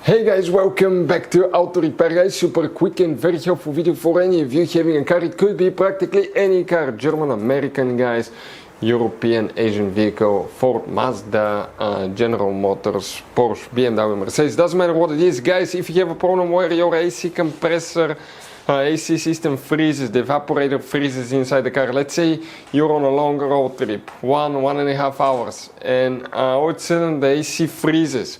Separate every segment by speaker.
Speaker 1: Hey guys, welcome back to Auto Repair guys. Super quick and very helpful video for any of you having a car. It could be practically any car, German, American guys, European, Asian vehicle, Ford, Mazda, General Motors, Porsche, BMW, Mercedes, doesn't matter what it is guys. If you have a problem where your AC compressor AC system freezes, the evaporator freezes inside the car. Let's say you're on a long road trip, 1.5 hours, and all of a sudden the AC freezes.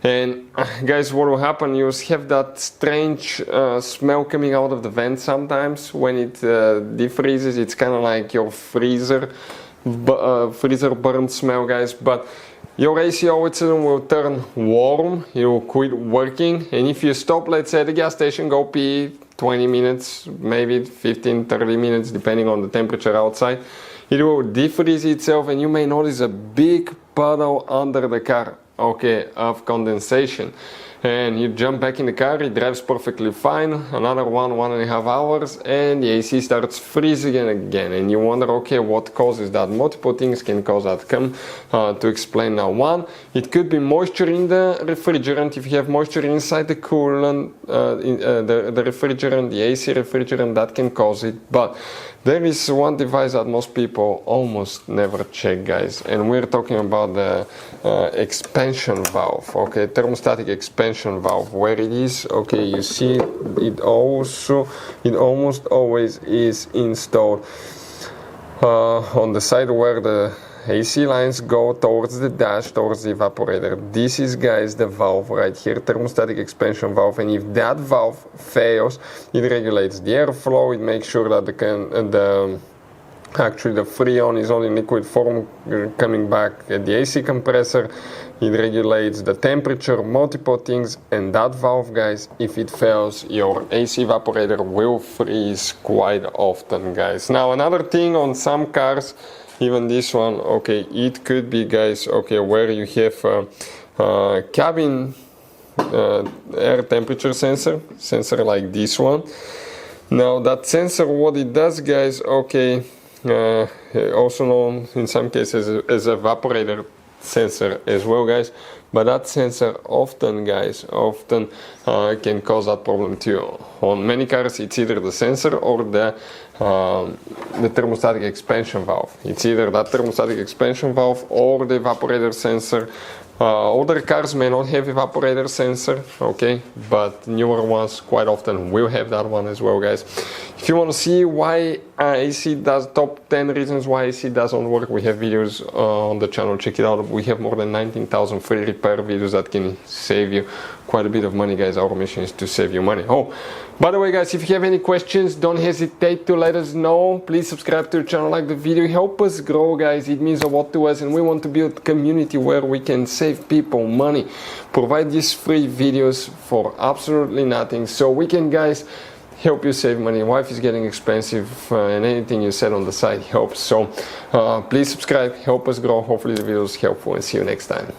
Speaker 1: And guys, what will happen, you have that strange smell coming out of the vent sometimes when it defreezes. It's kind of like your freezer burn smell guys, but your AC all of a sudden will turn warm, it will quit working, and if you stop, let's say at the gas station, go pee 20 minutes, maybe 15-30 minutes depending on the temperature outside, it will defreeze itself and you may notice a big puddle under the car, okay, of condensation. And you jump back in the car, it drives perfectly fine, another 1.5 hours, and the AC starts freezing again. And you wonder, okay, what causes that? Multiple things can cause that. Come to explain now. One, it could be moisture in the refrigerant. If you have moisture inside the coolant, the refrigerant, the AC refrigerant, that can cause it. But there is one device that most people almost never check, guys, and we're talking about the expansion valve, okay, thermostatic expansion valve, where it is, okay, you see it almost always is installed on the side where the AC lines go towards the dash, towards the evaporator. This is, guys, the valve right here, thermostatic expansion valve, and if that valve fails, it regulates the airflow, it makes sure that actually the freon is only in liquid form coming back at the AC compressor, it regulates the temperature, multiple things, and that valve, guys, if it fails, your AC evaporator will freeze quite often, guys. Now another thing on some cars, even this one, okay, it could be, guys, okay, where you have a cabin air temperature sensor like this one. Now that sensor, what it does, guys, okay, also known in some cases as evaporator sensor as well, guys, but that sensor often, guys, can cause that problem too. On many cars it's either the sensor or the thermostatic expansion valve. It's either that thermostatic expansion valve or the evaporator sensor. Older cars may not have evaporator sensor, okay, but newer ones quite often will have that one as well, guys. If you want to see why AC does, top 10 reasons why AC doesn't work, we have videos on the channel, check it out. We have more than 19,000 free repair videos that can save you quite a bit of money, guys. Our mission is to save you money. Oh, by the way, guys, if you have any questions, don't hesitate to let us know. Please subscribe to the channel, like the video, help us grow, guys. It means a lot to us, and we want to build a community where we can save people money, provide these free videos for absolutely nothing, so we can, guys, help you save money. Life is getting expensive, and anything you said on the side helps. So please subscribe, help us grow. Hopefully the video is helpful, and see you next time.